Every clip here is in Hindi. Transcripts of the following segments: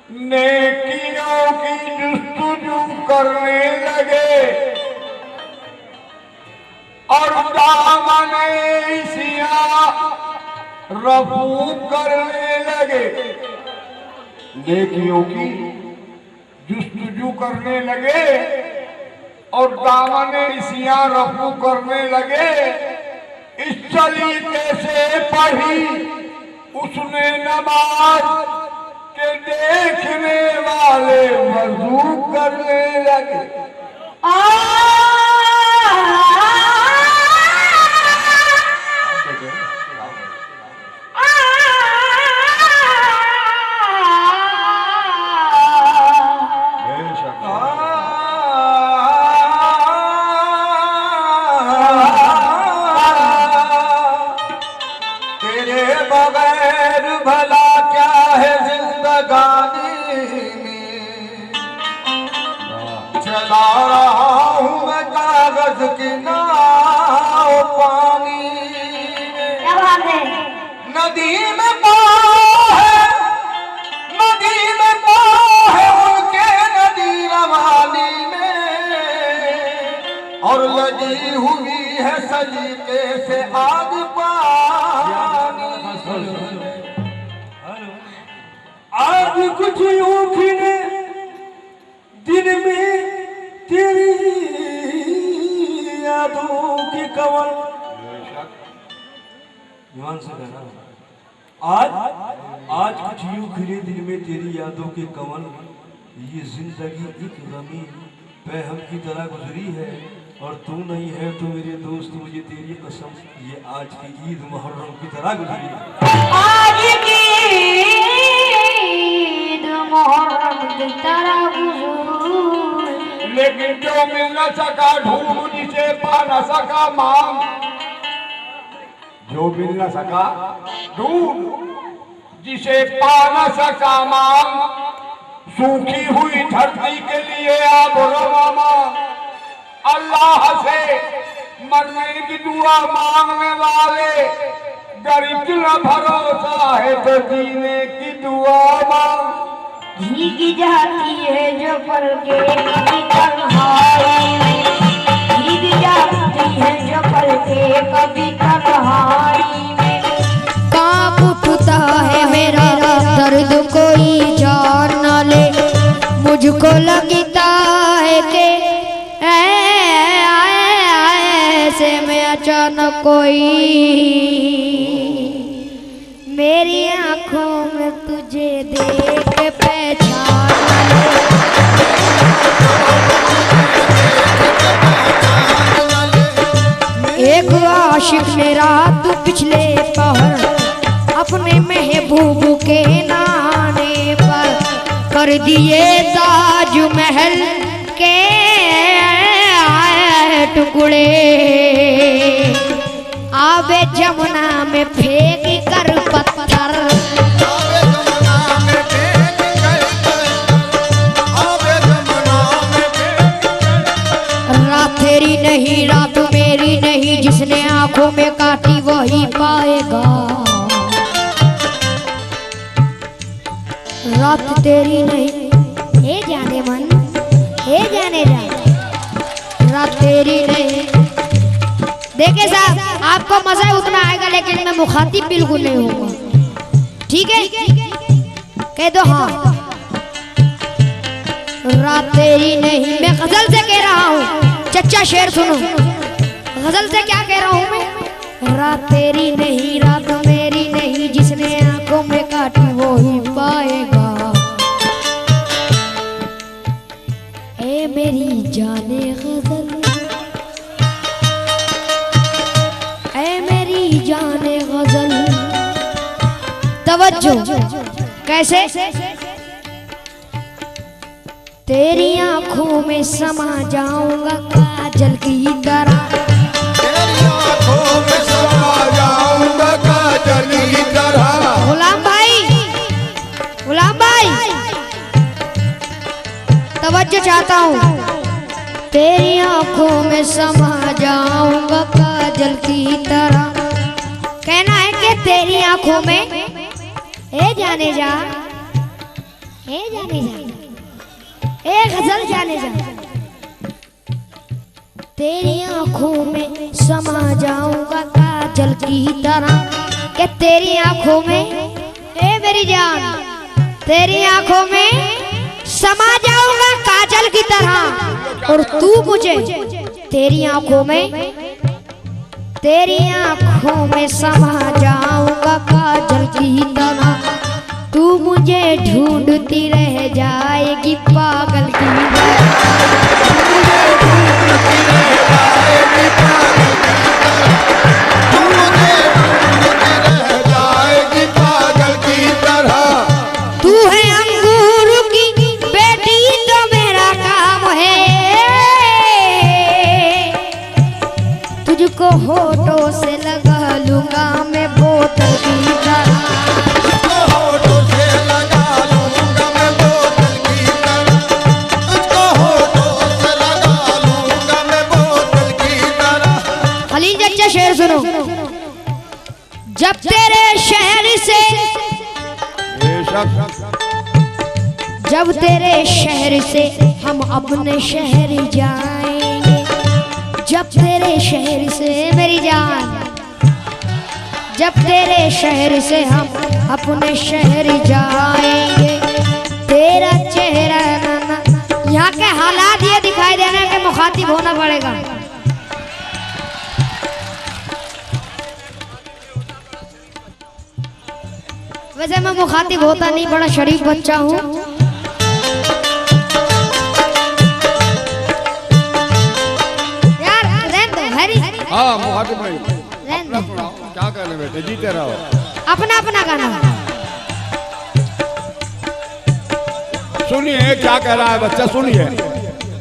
नेकियों की जुस्तजू करने लगे और दामने सिया रफू करने लगे। नेकियों की जुस्तजू करने लगे और दामने सिया रफू करने लगे। इस तरीके से पढ़ी उसने नमाज के देखने वाले वजू करने लगे। तेरे बगैर भला क्या है जिंदगानी में, चला रहा हूँ मैं कागज की नाव पानी में। नदी में पाँव है, नदी में पाँव है उनके नदी रवानी में, और लगी हुई है सलीके से आग पानी। आज कुछ यूं खिले दिन में तेरी यादों की कवन। ध्यान से कहना, आज कुछ यूं खिले दिन में तेरी यादों के कवन। ये जिंदगी एक गमी बेहम की तरह गुजरी है, और तू नहीं है तो मेरे दोस्त मुझे तेरी कसम ये आज की ईद मुहर्रम की तरह गुजरी है। आज की ईद मुहर्रम की तरह गुजरी। लेकिन जो मिल न सका ढूंढ, जिसे पा न सका मांग। जो मिल न सका ढूंढ, जिसे पा न सका मांग। सूखी हुई धरती के लिए आप रवा मांग। अल्लाह से मरने की दुआ मांगने वाले गरीब न भरोसा है तो जीने की दुआ मांग। भीग जाती है जो पल के कभी तन्हाई में, भीग जाती है जो पल के कभी तन्हाई में। कांप उठता है मेरा दर्द कोई जान न ले, मुझको लगता है कि ऐसे में अचानक कोई मेरी आंखों में तुझे देख के पहचान ले। एक आशिक ने रात पिछले पहर अपने महबूब के नाने पर कर दिए ताज महल के टुकड़े। आबे जमुना में फेंक कर पत्थर, रात तेरी नहीं रात मेरी नहीं, जिसने आंखों में काटी वही पाएगा। रात तेरी नहीं, हे जाने मन, हे जाने जा, रात तेरी नहीं। देखिए साहब, आपको मजा उतना आएगा लेकिन मैं मुखातिब बिल्कुल नहीं होगा, ठीक है? कह दो हाँ। रात तेरी नहीं, मैं गजल से कह रहा हूँ, चच्चा शेर सुनो। गजल से क्या कह रहा हूँ मैं? रात तेरी नहीं रात मेरी नहीं, जिसने आंखों में काटी वो ही पाएगा। ए मेरी जाने गजल, ए मेरी जाने गजल, तवज्जो कैसे? तेरी आंखों में समा जाऊंगा काजल की तरह, तेरी आंखों में समा जाऊंगा काजल की तरह। गुलाम भाई तवज्जो चाहता हूँ। तेरी आंखों में समा जाऊंगा काजल की तरह। कहना है कि तेरी आंखों में, ए जाने जा, हे जाने जा, ए गजल जाने जा। तेरी आंखों में समा जाऊंगा काजल की तरह, कि तेरी आंखों में, ए मेरी जान, तेरी आंखों में समा जाऊंगा काजल की तरह, और तू मुझे तेरी आंखों में समा जाऊंगा काजल की तरह, तू मुझे ढूंढती रह जाएगी पागल की तरह। तू है अंगूर की बेटी तो मेरा काम है, तुझको होठों से लगा लूंगा मैं बोतल की तरह। शेर सुनो। जब तेरे शहर से, जब तेरे शहर से हम अपने शहर जाएंगे, जब तेरे शहर से मेरी जान, जब तेरे शहर से हम अपने शहर जाएंगे, तेरा चेहरा ना, यहाँ के हालात ये दिखाई दे रहे हैं कि मुखातिब होना पड़ेगा। वैसे मैं मुखातिब होता नहीं, बड़ा शरीफ बच्चा हूँ। यार रहने दो हैरी। हाँ मुखातिब नहीं, रहने दो। क्या करने बेटे, जीते रहो। अपना अपना गाना सुनिए क्या कह रहा है बच्चा, सुनिए।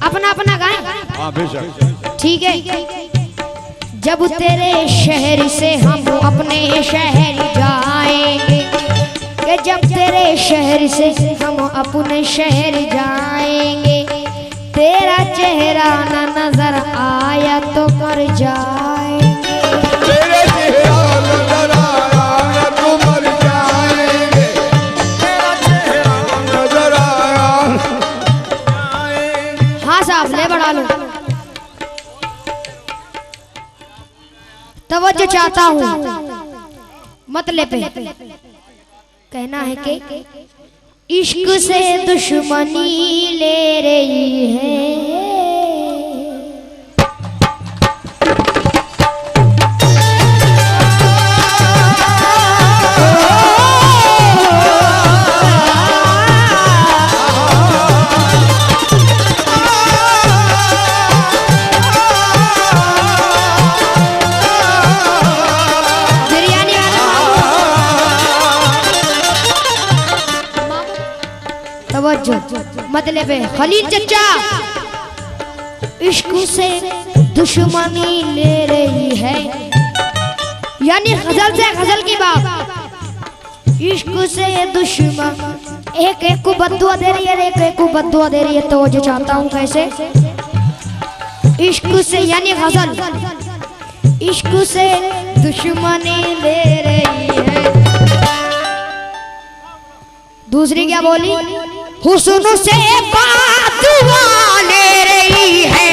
अपना अपना गाएं। हाँ बेशक। ठीक है। जब तेरे शहर से हम अपने शहर जाएंगे, कि जब तेरे शहर से हम अपने शहर जाएंगे, तेरा चेहरा न नजर आया तो मर जाएंगे। तेरा चेहरा नजर आया तो मर जाएंगे, तेरा चेहरा नजर आया। हाँ साहब ले बढ़ा लो। तवज्जो चाहता हूँ मतलब पे। कहना है कि इश्क से दुश्मनी ले रही है, मतलब है खलील चचा, इश्क से दुश्मनी ले रही है, यानी गजल से गजल की बात। इश्क से दुश्मन एक एक को बद्दुआ दे रही है, एक एक को बद्दुआ दे रही है। तो जो चाहता हूँ कैसे, इश्क से यानी गजल, इश्क से दुश्मनी ले रही है। दूसरी क्या बोली, हुस्न से बादुआ ले रही है,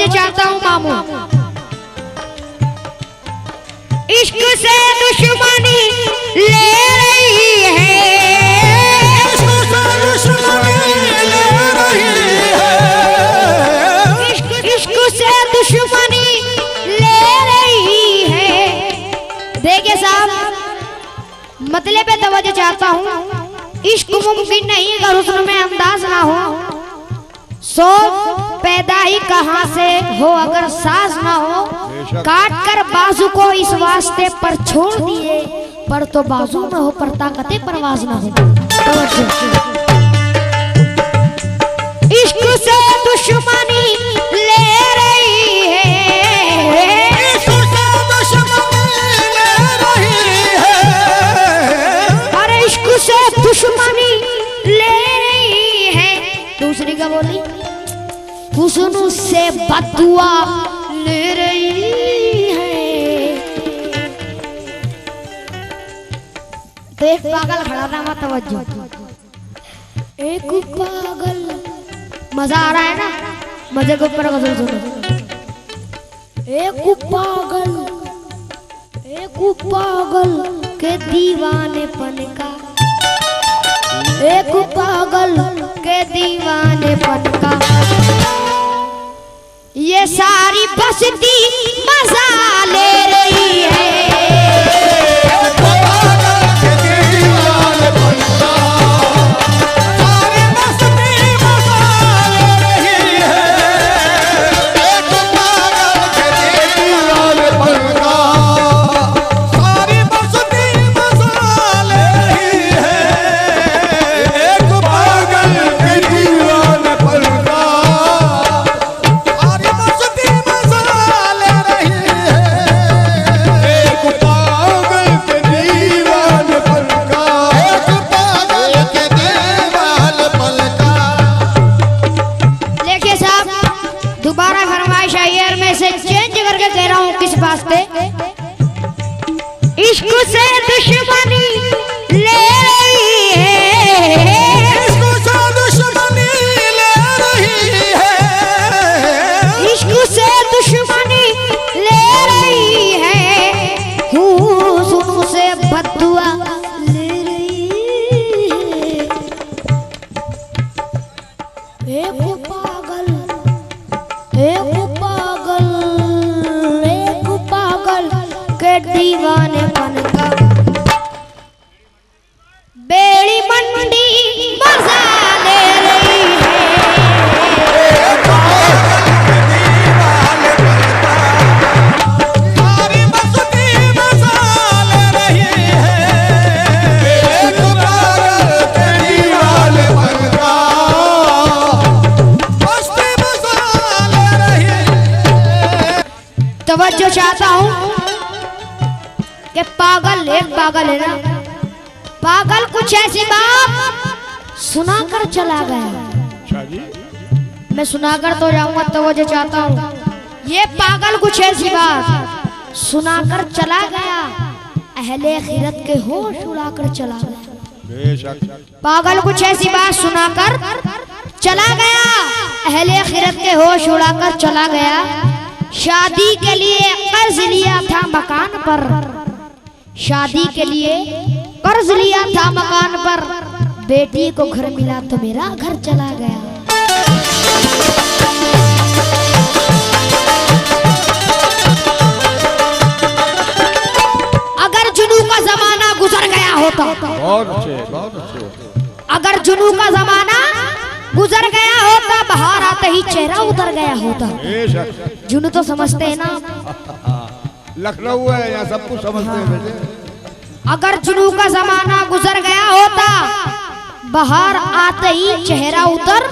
चाहता हूँ मामू, इश्क से दुश्मनी ले रही है, इश्क से दुश्मनी ले रही है, इश्क से दुश्मनी ले रही है। देखिए साहब, मतलब पे तवज्जो चाहता हूँ। इश्क मुमकिन नहीं अगर हुस्न में अंदाज ना हो, सो पैदा ही कहाँ से हो अगर साज ना हो। काट कर बाजू को इस वास्ते पर छोड़ दिए, पर तो बाजू में हो पर ताकते परवाज ना हो। इश्क से दुश्मनी ले रही है, इश्क से दुश्मनी ले रही है, अरे इश्क से दुश्मनी ले रही है। दूसरी का बोली हुस्न से बदुआ ले रही है। तो एक पागल खड़ा था, मत तवज्जो। एक पागल, मजा आ रहा है ना, मजे के ऊपर गजल सुनो। एक पागल के दीवानेपन का, एक पागल के दीवानेपन का ये सारी बस्ती मजा ले रही है। इश्क से दुश्मनी ले रही है, इश्क से दुश्मनी ले रही है, इश्क से दुश्मनी ले रही है। हुस्न से बदुआ ले रही है। एक पागल, एक पागल, एक पागल के दीवानेपन का बेड़ी मंडी मजा ले रही है। सारी बस्ती मजा ले रही है, एक पागल के दीवानेपन का बस्ती मजा ले रही है। तवज्जो चाहता हूँ कि पागल एक पागल है ना, पागल कुछ ऐसी बात सुनाकर चला गया। मैं सुनाकर तो जाऊंगा, तवज्जो चाहता हूँ। ये पागल कुछ ऐसी बात सुनाकर चला गया, अहले खिरत के होश उड़ाकर चला गया। पागल कुछ ऐसी बात सुनाकर चला गया, अहले खिरत के होश उड़ाकर चला गया। शादी के लिए कर्ज लिया था मकान पर, शादी के लिए कर्ज लिया था मकान पर, बेटी को घर मिला तो मेरा घर चला गया। अगर जुनू का जमाना गुजर गया होता, बहुत अच्छे। अगर जुनू का जमाना गुजर गया होता, बाहर आते ही चेहरा उतर गया होता। जुनू तो समझते हैं ना, लखनऊ है यहाँ सब कुछ समझते हैं बेटे। अगर जुनू का जमाना गुजर गया होता, बाहर आते ही चेहरा उतर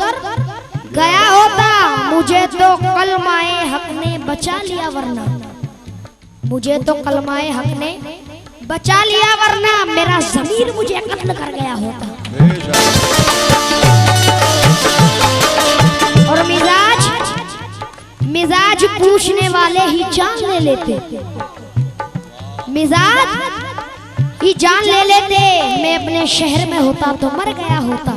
गया होता। मुझे तो कलमाए हक ने बचा लिया वरना, मुझे तो कलमाए हक ने बचा लिया वरना मेरा ज़मीर मुझे कत्ल कर गया होता। और मिजाज पूछने वाले ही जान ले लेते, मिजाज ही जान ले लेते। मैं अपने शहर में होता तो मर गया होता।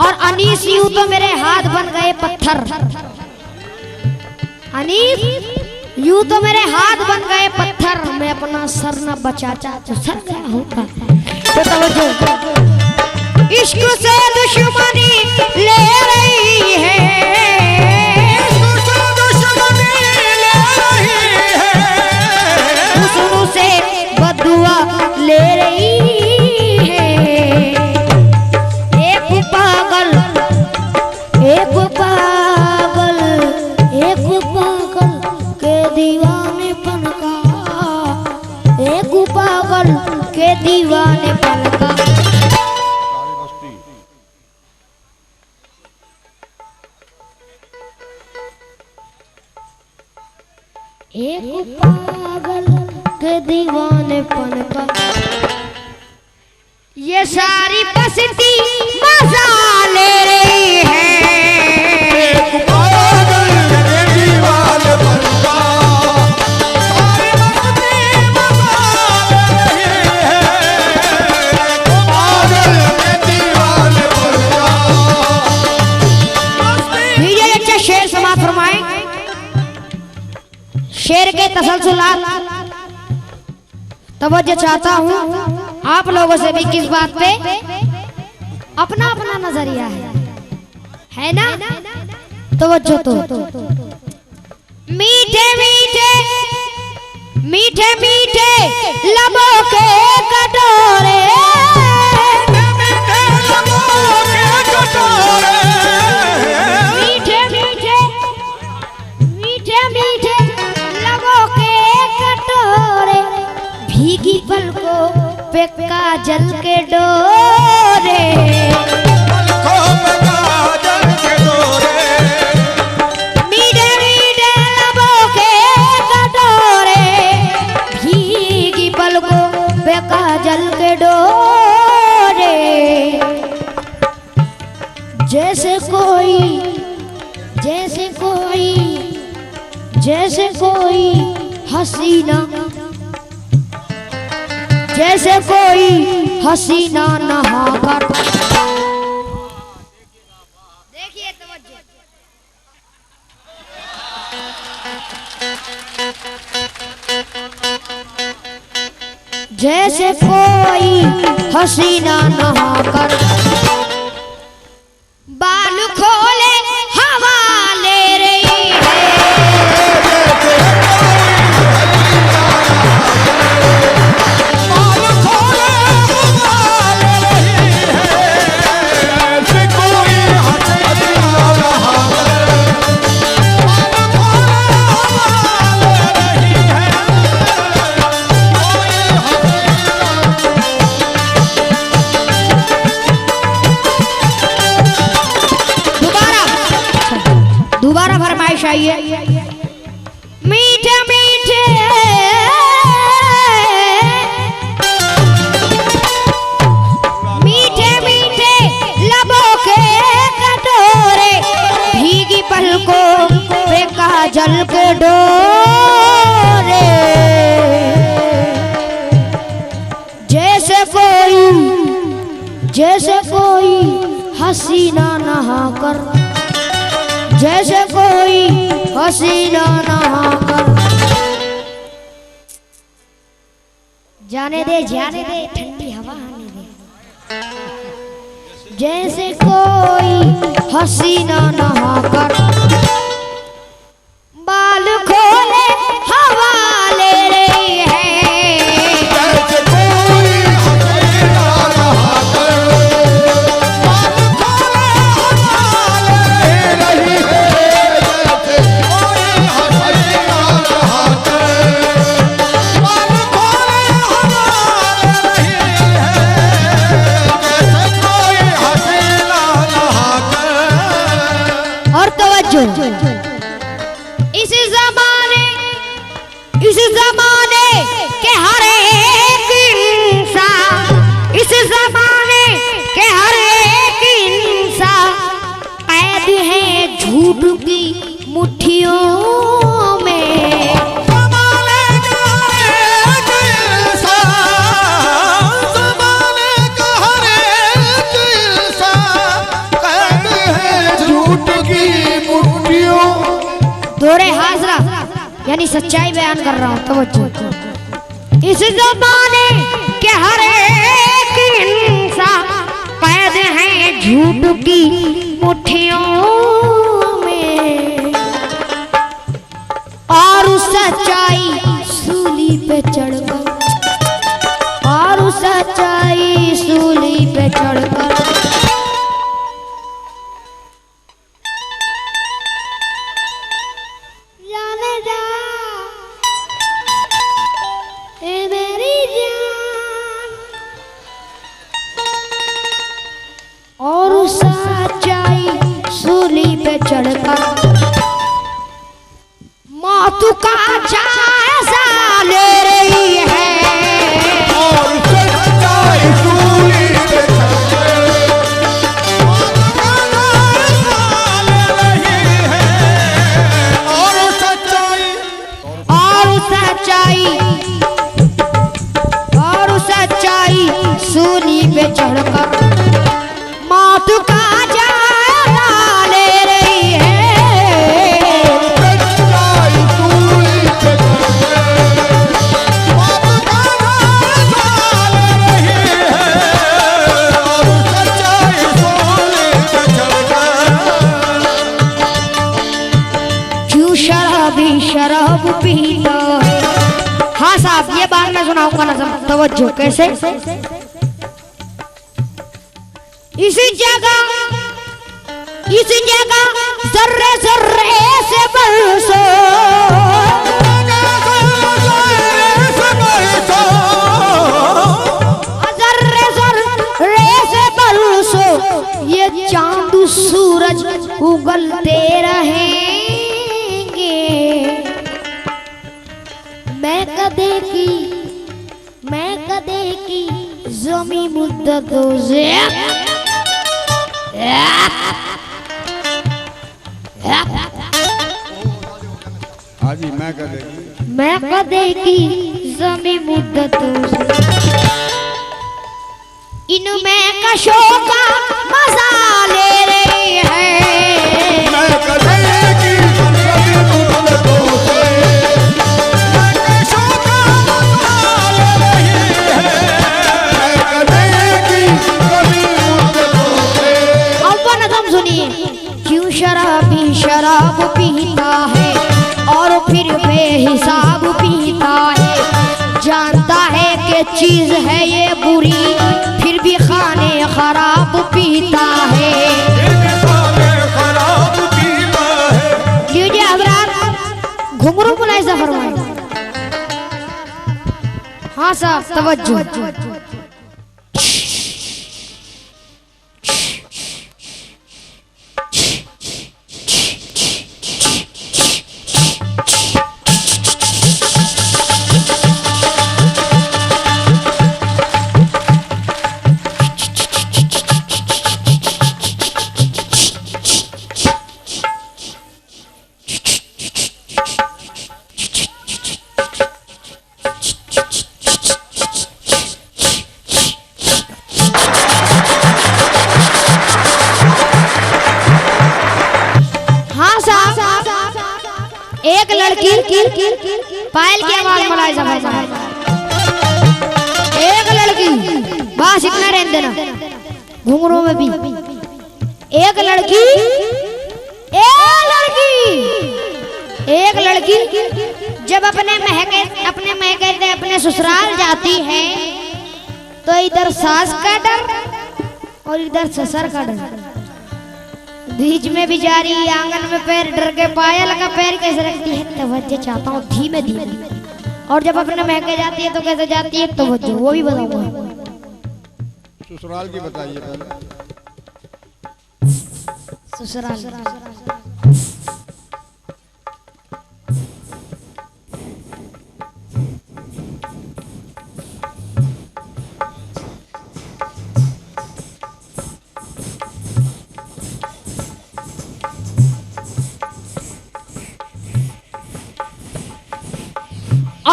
और अनीस यूं तो मेरे हाथ बन गए पत्थर, अनीस यूं तो मेरे हाथ बन गए पत्थर। मैं अपना सर न बचाता तो सर गया होता। तो तवज्जो, इश्क से दुश्मनी ले रही है, इश्क से दुश्मनी ले रही है, हुस्न से बद ले रही है। एक पागल एक पागल एक पागल के दीवानेपन का, एक पागल के दीवानेपन का। एक पागल के दीवानेपन का ये सारी बस्ती मजा ले रही है। पागल के दीवानेपन का सारी बस्ती मजा ले रही है। पागल के दीवानेपन का ये अच्छा शेर समाप्त फरमाएं। शेर के तसलसुलात तवज्जो चाहता हूँ आप लोगों से भी किस बात पे अपना अपना नजरिया है ना? तवज्जो तो मीठे मीठे मीठे मीठे लबों के कटोरे, मीठे मीठे मीठे मीठे लबों के कटोरे, भीगी पलकों पे काजल के डोरे, पलकों पे काजल के डोरे, मीठे मीठे लबों के कटोरे, भीगी पलकों पे काजल के डोरे। जैसे कोई जैसे कोई जैसे कोई हसीना, जैसे कोई हसीना नहाकर। देखिए तवज्जो, जैसे कोई हसीना नहाकर बाल खोले हवा ले रही है। दोबारा फरमाइश आई है। मीठे मीठे मीठे मीठे लबों के कटोरे, भीगी पलकों पे काजल के डोरे। जैसे कोई हसीना नहाकर, जैसे कोई हसीना नहाकर। जाने दे ठंडी हवा आने दे। जैसे कोई हसीना नहाकर बाल खोले हवा ले रही है। जैसे कोई हसीना नहाकर बाल खोले हवा ले रही है। जैसे कोई हसीना नहाकर बाल खोले हवा ले रही है। जैसे कोई हसीना नहाकर। और तवज्जो, इस जमाने के हर एक इंसान, इस जमाने के हर एक इंसान कैद है झूठ की मुट्ठियों में। ज़माने का हर एक इंसान, ज़माने का हर एक इंसान कैद है झूठ की मुट्ठियों। दोरे हाजरा यानी सच्चाई बयान कर रहा हूँ। तवज्जो, इस जमाने के हर एक इंसान कैद है झूठ की मुट्ठियों में, और सच्चाई सूली पे चढ़कर, और चढ़कर जाने जा ए मेरी जान और सच्चाई सूली पे चढ़कर मौत का जायजा ले रही है और सच्चाई सूली पे और सच्चाई सूली पे चढ़कर मौत का जायजा ले रही है सच्चाई सूली पे मौत का जायजा ले रही है और सच्चाई सूली पे क्यों शराबी शराब पीता है। हाँ साहब ये बात मैं सुनाऊंगा ना सब तवज्जो कैसे इसी जगह जर्रे जर्रे से बरसो जर्रे जर्रे से बरसो ये चांद सूरज उगलते रहेंगे मैं कदे की जमी मुद्दतों से हाजी मैं कदे की जमी मुद्दतों से इनमें कशों का मजा ले रही है मैं कदे की जमी मुद्दतों से क्यों शराबी शराब पीता है और फिर बेहिसाब पीता है जानता है कि चीज है ये बुरी फिर भी खाने खराब पीता है लीजिए हजरात घुंघरू बुलाई से फरमाए हाँ साहब तवज्जो एक लड़की पायल की आवाज मलाई समझ एक लड़की बस इतना रहने देना घुंघरू में भी एक लड़की जब अपने अपने ससुराल जाती है तो इधर सास का डर और इधर ससुर का डर बीच में बेचारी आंगन में पैर डर के पायल का पैर कैसे रखती है तवज्जो चाहता हूँ धीमे धीमे और जब अपने महके जाती है तो कैसे जाती है तवज्जो वो भी बताऊंगा ससुराल की बताइए पहले ससुराल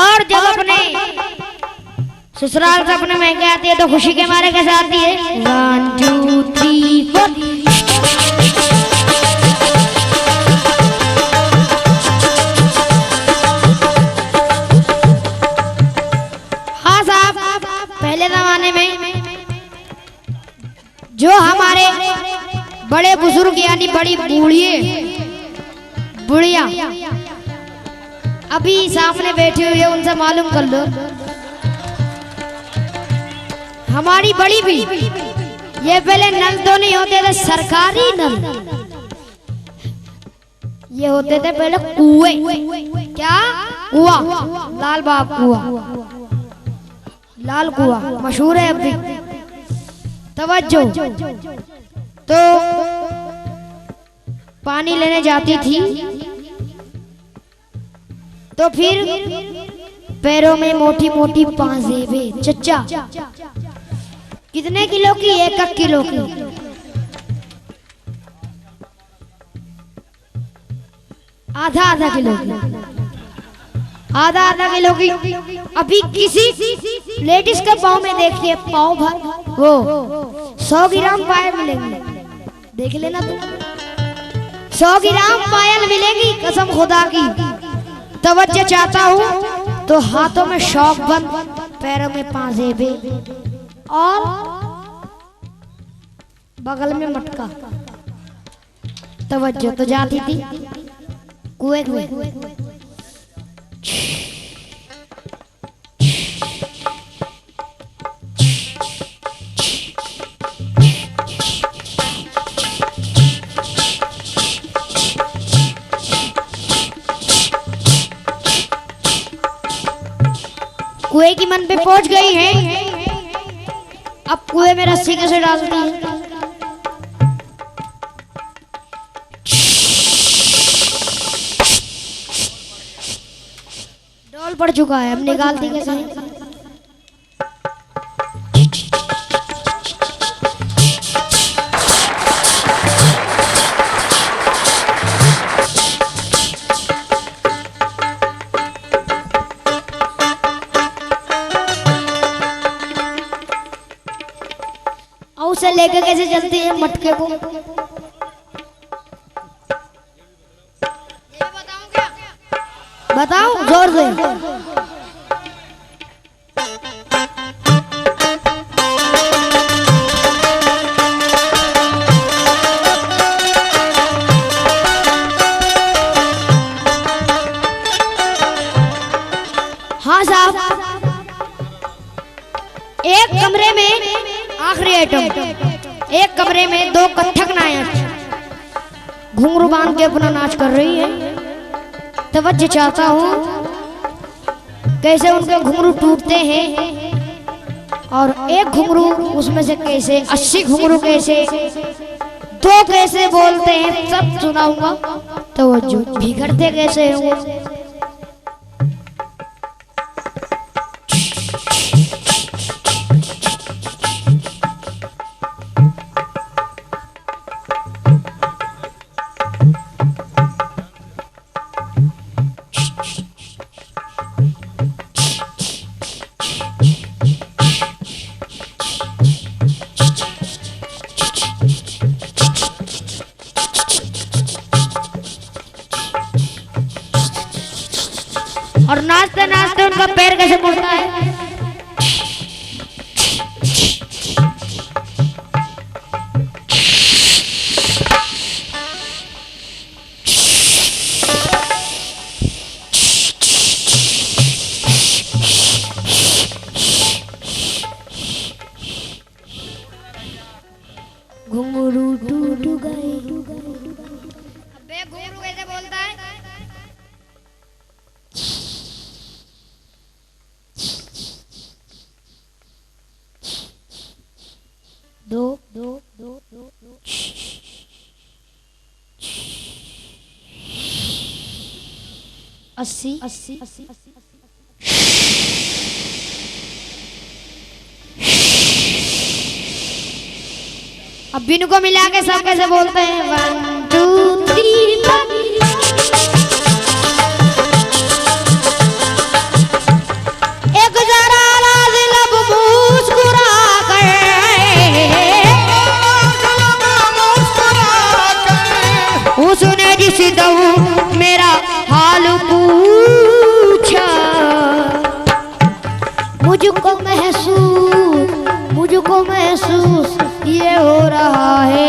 और जब अपने ससुराल से अपने महके आती है तो खुशी के मारे कैसे आती है 1 2 3 4 हाँ साहब पहले जमाने में जो हमारे बड़े बुजुर्ग यानी बड़ी बुढ़िया अभी सामने बैठी हुई है उनसे मालूम कर लो हमारी बड़ी भी ये पहले नल तो नहीं होते थे सरकारी नल, ये होते थे पहले कुएं। क्या कुआ? लाल बाग कुआ, लाल कुआ मशहूर है अभी। तवज्जो। तो पानी लेने जाती थी तो फिर पैरों में मोटी मोटी पाजेबे। चच्चा कितने किलो की? 1 किलो की। आधा किलो की, आधा किलो की। अभी किसी लेडीज के पाँव में देखिए, पाँव भर वो 100 ग्राम पायल मिलेंगे। देख लेना तुम, 100 ग्राम पायल मिलेगी कसम खुदा की। तवज्जो चाहता हूँ तो हाथों में शौक बंद, पैरों में पाजेबे और बगल में मटका। तवज्जो। तो जाती थी कुएं में, कुएं की मन पे पहुंच गई है। अब कुएं में रस्सी कैसे डालती है? डोल पड़ चुका है, अब निकालती कैसे है? उसे लेकर कैसे चलती है मटके को? बताओ जोर से। हाँ साहब, एक कमरे में आखिरी आइटम, एक कमरे में 2 कथक नायक घुंघरू बांध के अपना नाच कर रही है। तवज्जो चाहता हूँ कैसे उनके घुंघरू टूटते हैं और एक घुंघरू उसमें से कैसे 80 घुंघरू कैसे 2 कैसे बोलते हैं, सब सुनाऊंगा। तवज्जो। बिगड़ते कैसे हैं वो? और नाचते नाचते उनका पैर कैसे मुड़ता है? घुंघरू टूट गए। अबे घुंघरू कैसे बोलता है? दो 80 अब बिनु को मिला के सब कैसे बोलते हैं? 1 2 3 एक जरा लाज लब मुस्कुरा उसने जिस दम मेरा हाल पूछा, मुझको महसूस ये हो रहा है